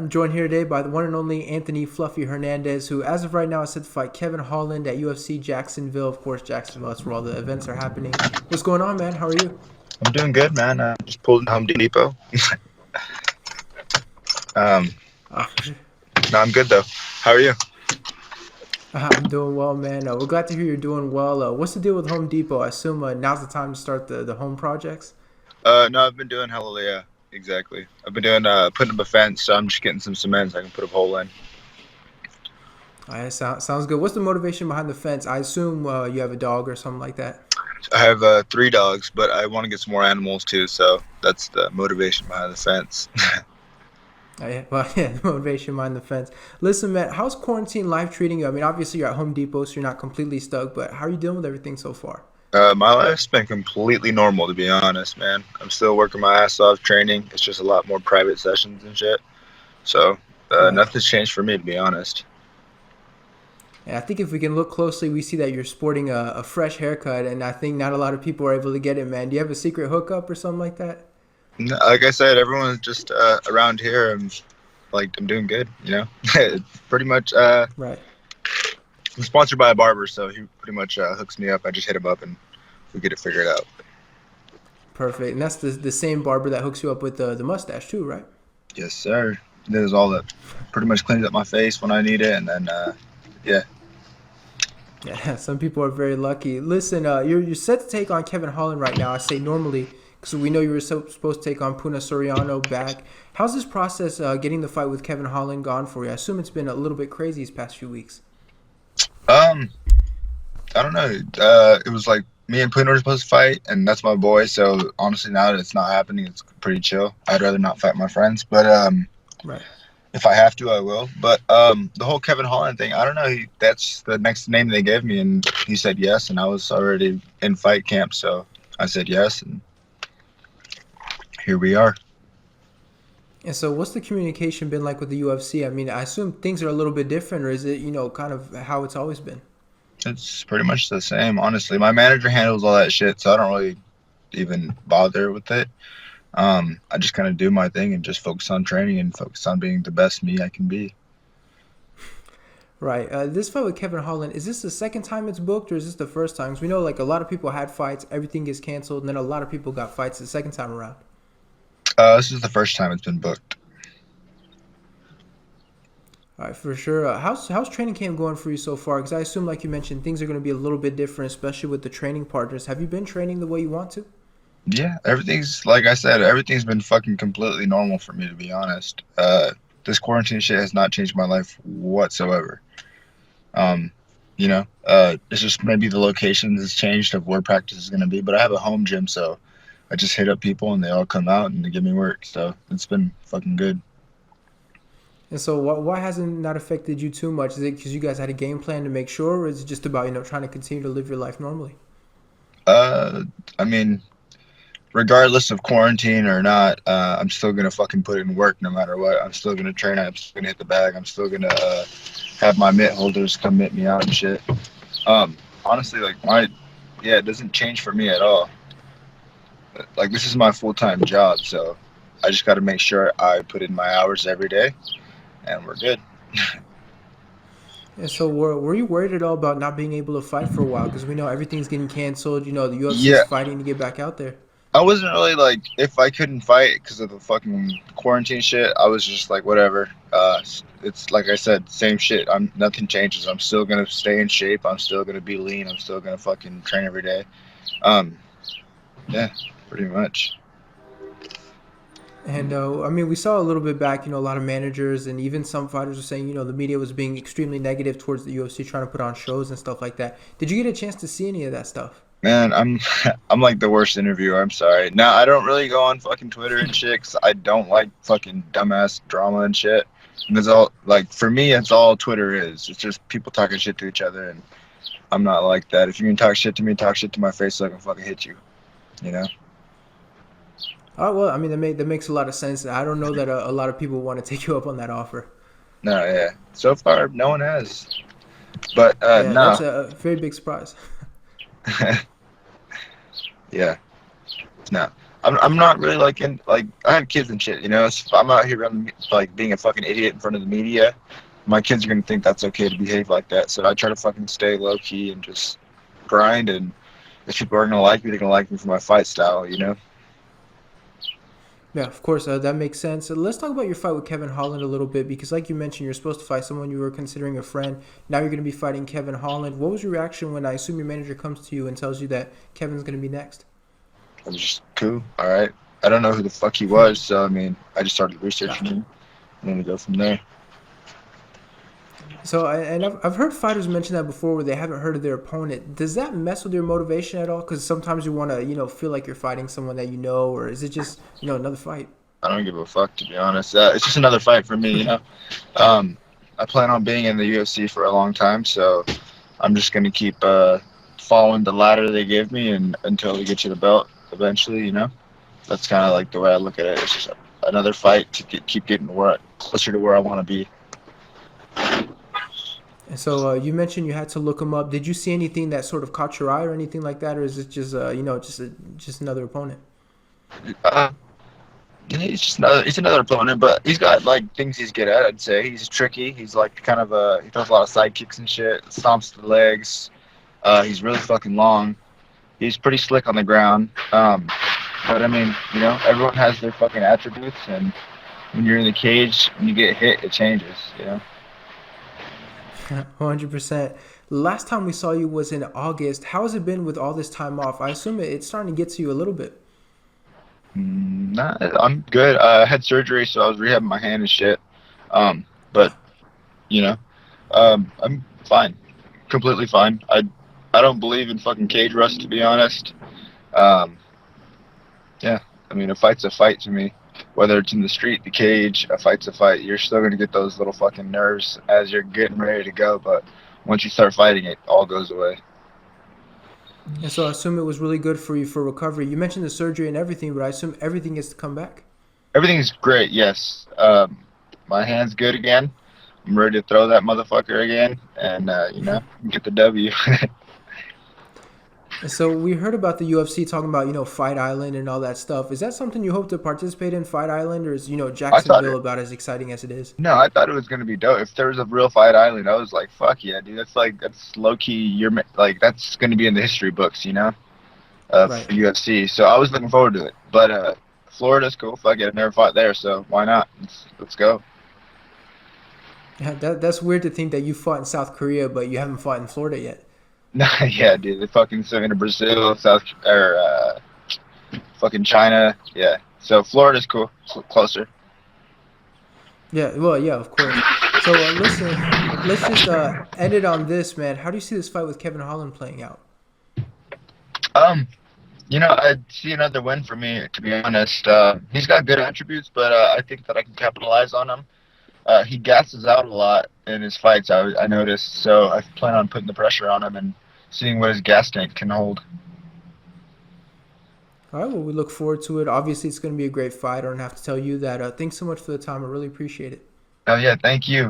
I'm joined here today by the one and only Anthony Fluffy Hernandez, who, as of right now, is set to fight Kevin Holland at UFC Jacksonville. Of course, Jacksonville, that's where all the events are happening. What's going on, man? How are you? I'm doing good, man. I just pulled in Home Depot. um, For sure. no, I'm good though. How are you? I'm doing well, man. We're glad to hear you're doing well. What's the deal with Home Depot? I assume now's the time to start the home projects. No, I've been doing hella, yeah, exactly. I've been doing putting up a fence, so I'm just getting some cement so I can put a hole in. All right, sounds good. What's the motivation behind the fence? I assume you have a dog or something like that. I have 3 dogs, but I want to get some more animals too, so that's the motivation behind the fence. Yeah, the motivation behind the fence. Listen, man, how's quarantine life treating you? I mean, obviously you're at Home Depot, so you're not completely stuck, but how are you dealing with everything so far? My life's been completely normal, to be honest, man. I'm still working my ass off training. It's just a lot more private sessions and shit. So Right. nothing's changed for me, to be honest. And I think if we can look closely, we see that you're sporting a fresh haircut, and I think not a lot of people are able to get it, man. Do you have a secret hookup or something like that? Like I said, everyone's just around here. I'm doing good, you know. Pretty much. Right. I'm sponsored by a barber, so he pretty much hooks me up. I just hit him up and we get it figured out. Perfect. And that's the same barber that hooks you up with the mustache too, right? Yes, sir. He does all that. Pretty much cleans up my face when I need it, and then yeah. Yeah, some people are very lucky. Listen, you're set to take on Kevin Holland right now. I say normally because we know you were supposed to take on Puna Soriano back. How's this process getting the fight with Kevin Holland gone for you? I assume it's been a little bit crazy these past few weeks. Um, I don't know. It was like me and Puna were supposed to fight, and that's my boy. So honestly, now that it's not happening, it's pretty chill. I'd rather not fight my friends, but Right. if I have to, I will. But the whole Kevin Holland thing, I don't know. That's the next name they gave me, and he said yes, and I was already in fight camp, so I said yes, and here we are. And so, what's the communication been like with the UFC? I mean, I assume things are a little bit different, or is it, kind of how it's always been? It's pretty much the same, honestly. My manager handles all that shit, so I don't really even bother with it. I just kind of do my thing and just focus on training and focus on being the best me I can be. Right. This fight with Kevin Holland, is this the second time it's booked, or is this the first time? Because we know, like, a lot of people had fights, everything gets canceled, and then a lot of people got fights the second time around. This is the first time it's been booked. All right, for sure. How's training camp going for you so far? Because I assume, like you mentioned, things are going to be a little bit different, especially with the training partners. Have you been training the way you want to? Yeah, everything's like I said, everything's been fucking completely normal for me, to be honest. This quarantine shit has not changed my life whatsoever. Um, it's just maybe the location has changed of where practice is going to be, but I have a home gym, so I just hit up people and they all come out and they give me work. So it's been fucking good. And so, why hasn't that affected you too much? Is it because you guys had a game plan to make sure, or is it just about trying to continue to live your life normally? Uh, I mean, regardless of quarantine or not, I'm still gonna fucking put in work no matter what. I'm still gonna train. I'm still gonna hit the bag. I'm still gonna have my mitt holders come mitt me out and shit. Honestly, yeah, it doesn't change for me at all. Like this is my full time job, so I just got to make sure I put in my hours every day, and we're good. And so, were you worried at all about not being able to fight for a while? Because we know everything's getting canceled. The UFC's Yeah, fighting to get back out there. I wasn't really like if I couldn't fight because of the fucking quarantine shit. I was just like whatever. It's like I said, same shit. I'm nothing changes. I'm still gonna stay in shape. I'm still gonna be lean. I'm still gonna fucking train every day. Um, yeah, pretty much. And I mean, we saw a little bit back. A lot of managers and even some fighters were saying, the media was being extremely negative towards the UFC, trying to put on shows and stuff like that. Did you get a chance to see any of that stuff? Man, I'm like the worst interviewer. I'm sorry. Now I don't really go on fucking Twitter and shit 'cause I don't like fucking dumbass drama and shit. And it's all like for me, it's all Twitter is. It's just people talking shit to each other, and I'm not like that. If you can talk shit to me, talk shit to my face so I can fucking hit you. You know? Oh well, I mean that makes a lot of sense. I don't know that a lot of people want to take you up on that offer. No, yeah. So far, no one has. But Yeah, no. that's a very big surprise. Yeah, no. I'm not really like in like I have kids and shit, you know. So if I'm out here running, like being a fucking idiot in front of the media, my kids are gonna think that's okay to behave like that. So I try to fucking stay low key and just grind. And if people are gonna like me, they're gonna like me for my fight style, you know. Yeah, of course, that makes sense. Let's talk about your fight with Kevin Holland a little bit because, like you mentioned, you're supposed to fight someone you were considering a friend. Now you're going to be fighting Kevin Holland. What was your reaction when I assume your manager comes to you and tells you that Kevin's going to be next? I was just cool. All right. I don't know who the fuck he was, so I mean, I just started researching him and then we go from there. So, I've heard fighters mention that before where they haven't heard of their opponent. Does that mess with your motivation at all? Because sometimes you want to, feel like you're fighting someone that you know, or is it just, another fight? I don't give a fuck, to be honest. It's just another fight for me, you know. I plan on being in the UFC for a long time, so I'm just gonna keep following the ladder they give me and until we get to the belt eventually, you know. That's kind of like the way I look at it. It's just another fight to keep getting closer to where I want to be. And so you mentioned you had to look him up. Did you see anything that sort of caught your eye or anything like that, or is it just, just another opponent? Uh, he's another opponent, but he's got like things he's good at. I'd say he's tricky. He's like kind of he throws a lot of side kicks and shit. Stomps the legs. He's really fucking long. He's pretty slick on the ground. But I mean, you know, everyone has their fucking attributes, and when you're in the cage, when you get hit, it changes. You know. 100%. Last time we saw you was in August. How has it been with all this time off? I assume it's starting to get to you a little bit. Nah, I'm good. I had surgery, so I was rehabbing my hand and shit. But you know, I'm fine, completely fine. I don't believe in fucking cage rust, to be honest. Um, yeah, I mean, a fight's a fight to me. Whether it's in the street, the cage, a fight's a fight. You're still gonna get those little fucking nerves as you're getting ready to go, but once you start fighting, it all goes away. And so I assume it was really good for you for recovery. You mentioned the surgery and everything, but I assume everything is to come back. Everything's great, yes. My hand's good again. I'm ready to throw that motherfucker again, and you know, get the W. And so we heard about the UFC talking about, Fight Island and all that stuff. Is that something you hope to participate in, Fight Island, or is, I thought Jacksonville about as exciting as it is? No, I thought it was gonna be dope. If there was a real Fight Island, I was like, fuck yeah, dude. That's low key. Like that's gonna be in the history books, you know, Right. for UFC. So I was looking forward to it. But Florida's cool. Fuck it, I've never fought there, so why not? Let's go. Yeah, that's weird to think that you fought in South Korea, but you haven't fought in Florida yet. Nah, yeah, dude. They fucking sent me to Brazil, fucking China. Yeah. So Florida's cool, closer. Yeah, well, yeah, of course. So listen, let's just end it on this, man. How do you see this fight with Kevin Holland playing out? Um, You know, I see another win for me, to be honest. He's got good attributes, but I think that I can capitalize on him. He gasses out a lot in his fights, I noticed, so I plan on putting the pressure on him and seeing what his gas tank can hold. All right, well, we look forward to it. Obviously, it's going to be a great fight. I don't have to tell you that. Thanks so much for the time. I really appreciate it. Oh, yeah, thank you.